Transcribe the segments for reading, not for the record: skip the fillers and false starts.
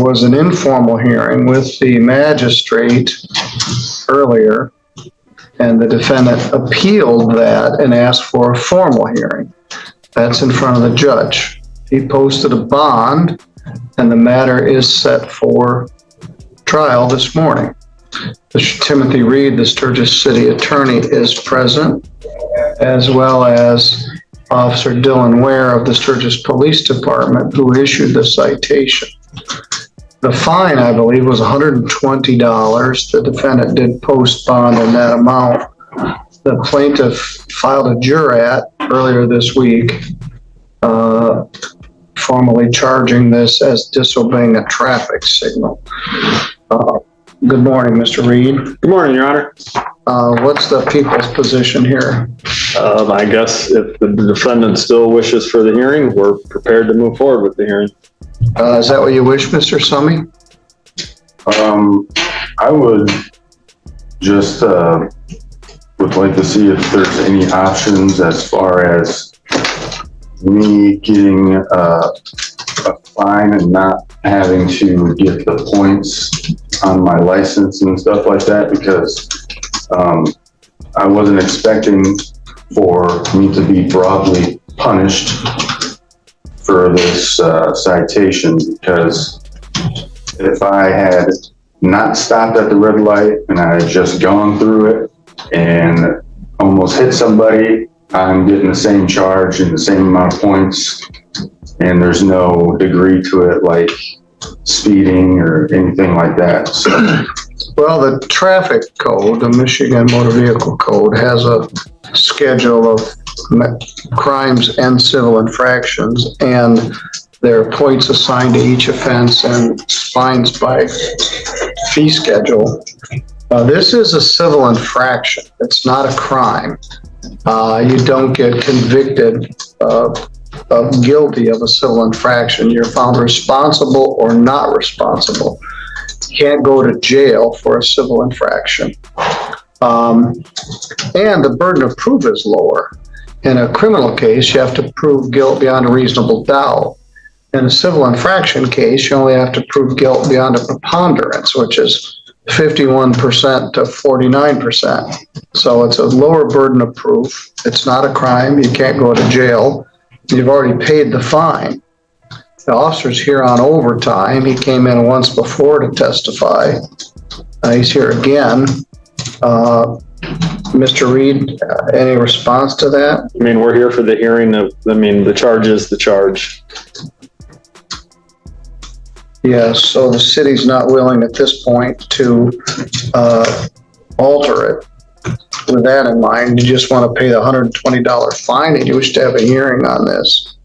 Was an informal hearing with the magistrate earlier, and the defendant appealed that and asked for a formal hearing. That's in front of the judge. He posted a bond, and the matter is set for trial this morning. Mr. Timothy Reed, the Sturgis City Attorney, is present, as well as Officer Dylan Ware of the Sturgis Police Department, who issued the citation. The fine, I believe, was $120. The defendant did post bond in that amount. The plaintiff filed a jurat earlier this week, formally charging this as disobeying a traffic signal. Good morning, Mr. Reed. Good morning, Your Honor. What's the people's position here? I guess if the defendant still wishes for the hearing, we're prepared to move forward with the hearing. Is that what you wish, Mr. Summey? I would just would like to see if there's any options as far as me getting a fine and not having to get the points on my license and stuff like that, because I wasn't expecting for me to be broadly punished for this citation, because if I had not stopped at the red light and I had just gone through it and almost hit somebody, I'm getting the same charge and the same amount of points, and there's no degree to it like speeding or anything like that. So, well, the traffic code, the Michigan Motor Vehicle Code, has a schedule of crimes and civil infractions, and there are points assigned to each offense and fines by fee schedule. This is a civil infraction. It's not a crime. You don't get convicted of guilty of a civil infraction. You're found responsible or not responsible. You can't go to jail for a civil infraction. And the burden of proof is lower. In a criminal case, you have to prove guilt beyond a reasonable doubt. In a civil infraction case, you only have to prove guilt beyond a preponderance, which is 51% to 49%. So it's a lower burden of proof. It's not a crime. You can't go to jail. You've already paid the fine. The officer's here on overtime. He came in once before to testify. He's here again. Mr. Reed, any response to that? I mean, we're here for the hearing of, the charge is the charge. Yes, so the city's not willing at this point to alter it. With that in mind, you just want to pay the $120 fine and you wish to have a hearing on this.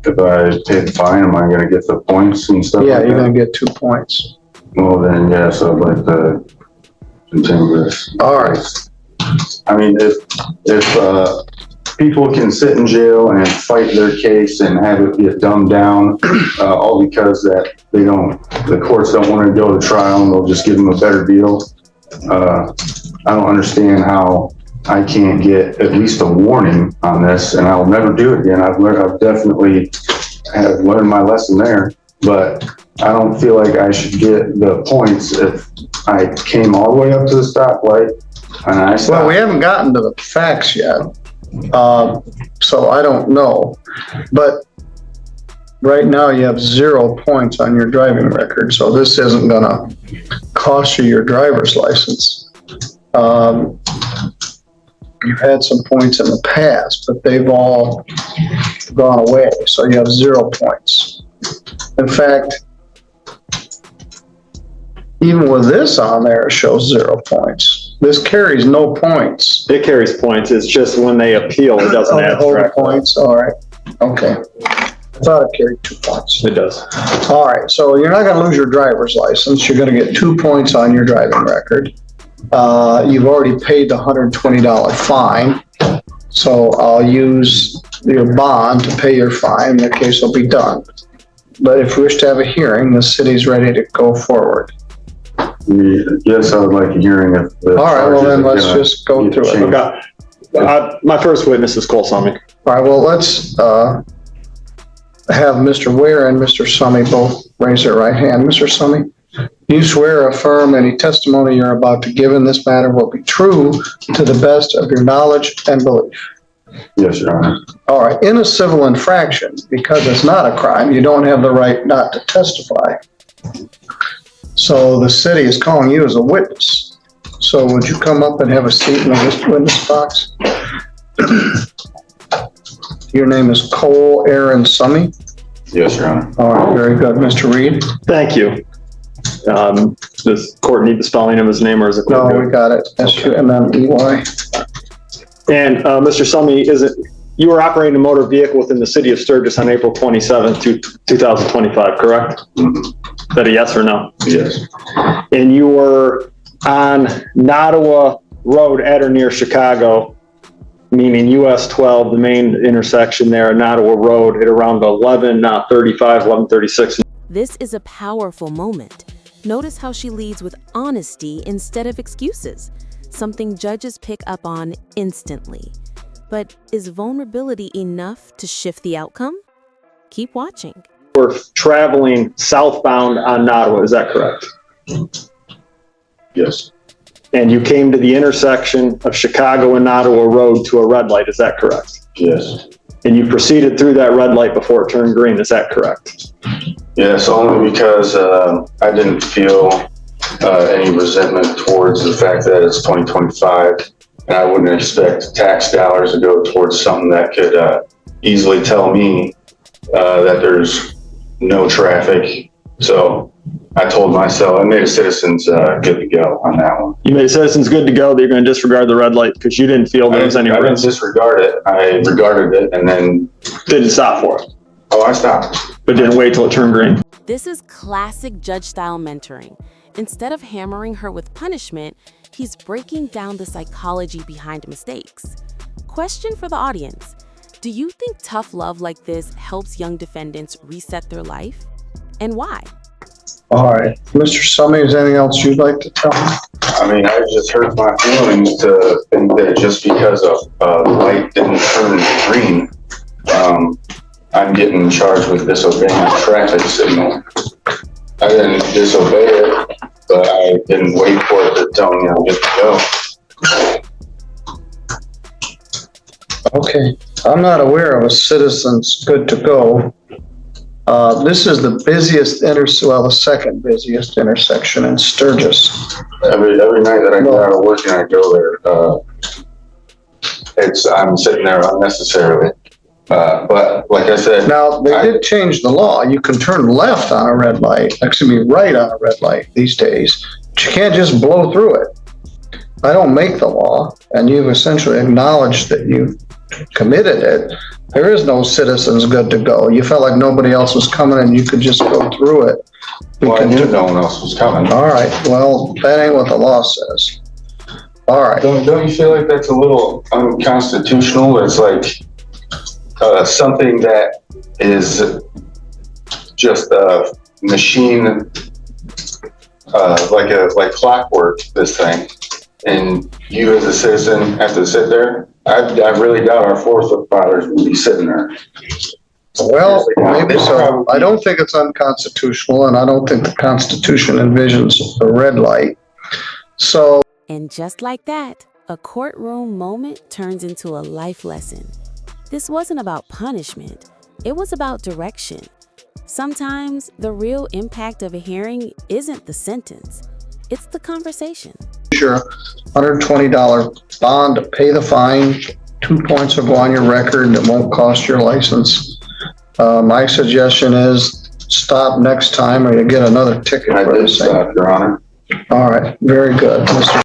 if I pay the fine, am I going to get the points and stuff? Yeah, like you're that? going to get 2 points. Well, then, yes, I'd like to continue this. All right. I mean, if people can sit in jail and fight their case and have it get dumbed down, all because that the courts don't want to go to trial and they'll just give them a better deal. I don't understand how I can't get at least a warning on this, and I'll never do it again. I've definitely have learned my lesson there, but I don't feel like I should get the points if I came all the way up to the stoplight and I stopped. Well, we haven't gotten to the facts yet, so I don't know. But right now you have 0 points on your driving record, so this isn't going to cost you your driver's license. You've had some points in the past, but they've all gone away, so you have 0 points. In fact, even with this on there, it shows 0 points. This carries no points. It carries points. It's just when they appeal, it doesn't abstract points. All right. Okay. I thought it carried 2 points. It does. All right. So you're not going to lose your driver's license. You're going to get 2 points on your driving record. You've already paid the $120 fine. So I'll use your bond to pay your fine. The case will be done. But if you wish to have a hearing, the city's ready to go forward. Yes, I would like a hearing if the all right, well then let's gonna just go through it. Okay. My first witness is Cole Summey. All right, well let's have Mr. Ware and Mr. Summey both raise their right hand. Mr. Summey, you swear or affirm any testimony you're about to give in this matter will be true to the best of your knowledge and belief? Yes, Your Honor. All right. In a civil infraction, because it's not a crime, you don't have the right not to testify. So the city is calling you as a witness. So would you come up and have a seat in the witness box? Your name is Cole Aaron Summey? Yes, Your Honor. All right, very good. Mr. Reed? Thank you. Does court need the spelling of his name or is it? No, we got it. S-U-M-M-E-Y. And Mr. Summey, you were operating a motor vehicle within the city of Sturgis on April 27th, 2025, correct? Mhm. Is that a yes or no? Yes. And you were on Nottawa Road at or near Chicago, meaning US 12, the main intersection there at Nottawa Road at around 11:36. This is a powerful moment. Notice how she leads with honesty instead of excuses, something judges pick up on instantly. But is vulnerability enough to shift the outcome? Keep watching. We're traveling southbound on Nottawa, is that correct? Yes. And you came to the intersection of Chicago and Nottawa Road to a red light, is that correct? Yes. And you proceeded through that red light before it turned green, is that correct? Yes, only because I didn't feel any resentment towards the fact that it's 2025, and I wouldn't expect tax dollars to go towards something that could easily tell me that there's no traffic. So I told myself, I made a citizens good to go on that one. You made citizens good to go that you're going to disregard the red light because you didn't feel there was any I didn't risk. disregard it. I regarded it and then, Didn't stop for it, I stopped. but didn't wait till it turned green. This is classic judge-style mentoring. Instead of hammering her with punishment, he's breaking down the psychology behind mistakes. Question for the audience. Do you think tough love like this helps young defendants reset their life? And why? All right. Mr. Summey, is there anything else you'd like to tell me? I mean, I just hurt my feelings to think that just because a light didn't turn green, I'm getting charged with disobeying a traffic signal. I didn't disobey it, but I didn't wait for it to tell me I'm good to go. Okay. I'm not aware of a citizen's good to go. This is the busiest the second busiest intersection in Sturgis. Every night that I get out of work and I go there, I'm sitting there unnecessarily. But like I said, Now, they did change the law. You can turn left on a red light, right on a red light these days. But you can't just blow through it. I don't make the law, and you've essentially acknowledged that you committed it. There is no citizens good to go. You felt like nobody else was coming and you could just go through it. well, I knew no one else was coming. All right, well, that ain't what the law says. All right. Don't you feel like that's a little unconstitutional? It's like something that is just a machine, like clockwork, this thing, and you as a citizen have to sit there. I really doubt our forefathers would be sitting there. Well, maybe so. I don't think it's unconstitutional, and I don't think the Constitution envisions a red light. So, And just like that, a courtroom moment turns into a life lesson. This wasn't about punishment. It was about direction. Sometimes the real impact of a hearing isn't the sentence. It's the conversation. sure, $120 bond to pay the fine. 2 points will go on your record, and it won't cost your license. My suggestion is stop next time, or you get another ticket I for the did same. stop, Your Honor. All right, very good. Mr.